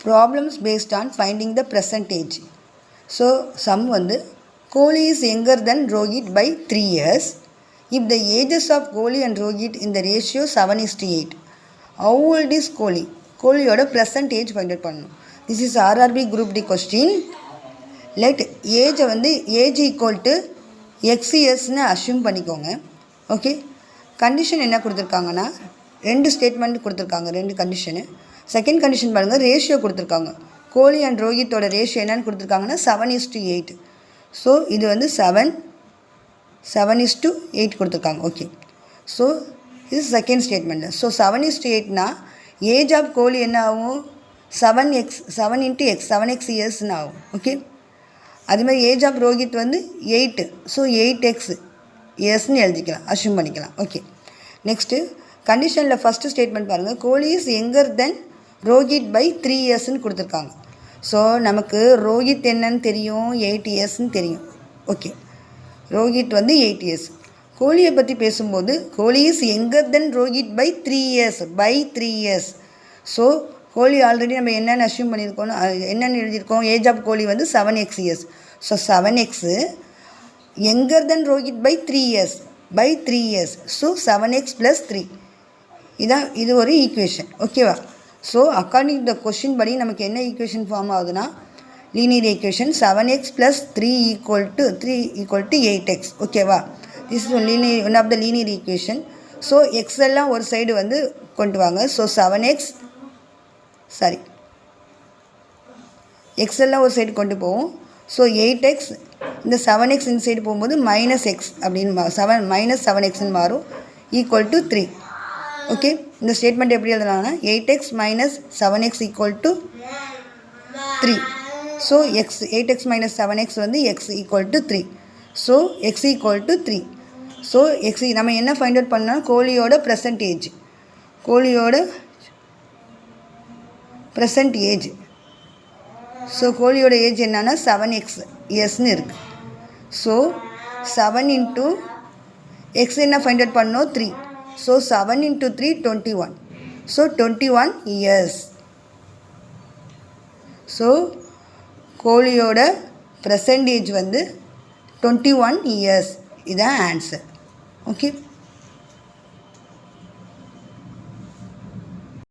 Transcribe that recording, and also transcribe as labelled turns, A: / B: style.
A: problems based on finding the percentage. So sum வந்து Kohli is younger than Rohit by 3 years. If the ages of Kohli and Rohit in the ratio 7:8, how old is Kohli? கோலியோட present age find out பண்ணணும். This is RRB group D question. Let age வந்து age equal to x yearsனு assume பண்ணிக்கோங்க. Okay, condition என்ன கொடுத்துருக்காங்கன்னா 2 statement கொடுத்துருக்காங்க, 2 condition. Second condition பாருங்கள், ratio கொடுத்துருக்காங்க. Kohli and ரோஹித்தோட ratio என்னென்னு கொடுத்துருக்காங்கன்னா 7:8. ஸோ இது வந்து 7:8 கொடுத்துருக்காங்க. ஓகே, ஸோ இது செகண்ட் ஸ்டேட்மெண்ட். ஸோ 7:8னா ஏஜ் ஆஃப் கோலி என்ன ஆகும்? 7x இயர்ஸ்னு ஆகும். ஓகே, அதுமாதிரி ஏஜ் ஆஃப் ரோஹித் வந்து 8, ஸோ 8x இயர்ஸ்னு எழுதிக்கலாம், அஷ்யூம் பண்ணிக்கலாம். ஓகே, நெக்ஸ்ட்டு கண்டிஷனில் ஃபஸ்ட்டு ஸ்டேட்மெண்ட் பாருங்கள், Kohli is younger then Rohit by 3 இயர்ஸ்ன்னு கொடுத்துருக்காங்க. ஸோ நமக்கு ரோஹித் என்னன்னு தெரியும், 8 இயர்ஸ்ன்னு தெரியும். ஓகே, ரோஹித் வந்து 8 இயர்ஸ். கோலியை பற்றி பேசும்போது Kohli is younger then Rohit by 3 years. So Kohli already நம்ம என்னென்னு அஷ்யூம் பண்ணியிருக்கோம், என்னென்னு எழுதியிருக்கோம், ஏஜ் ஆஃப் கோலி வந்து 7x years. So 7x younger then Rohit by 3 years. So 7x + 3 இதான், இது ஒரு ஈக்குவேஷன். ஓகேவா? So according to the question படி நமக்கு என்ன ஈக்குவேஷன் ஃபார்ம் ஆகுதுன்னா, லீனியர் ஈக்குவேஷன் 7x + 3 = 8x. ஓகேவா? This is one of the linear equation. So x எல்லாம் ஒரு சைடு வந்து கொண்டு வாங்க. ஸோ எக்ஸ் எல்லாம் ஒரு சைடு கொண்டு போவோம். ஸோ 8x, இந்த 7x இந்த சைடு போகும்போது -x அப்படின்னு -7xன்னு மாறும், = 3. ஓகே, இந்த ஸ்டேட்மெண்ட் எப்படி எழுதலாம்னா 8x - 7x = 3. So 8x - 7x வந்து x = 3. So x = 3. ஸோ நம்ம என்ன ஃபைண்ட் அவுட் பண்ணால் கோலியோட ப்ரெசன்ட் ஏஜ். ஸோ கோலியோட ஏஜ் என்னன்னா 7x இயர்ஸ்னு இருக்குது. ஸோ 7 × x என்ன ஃபைண்ட் அவுட் பண்ணோம், 3. ஸோ 7 × 3 21. So 21 years. ஸோ கோலியோட ப்ரெசன்ட் ஏஜ் வந்து 21 இயர்ஸ். இதான் ஆன்சர். ஓகே.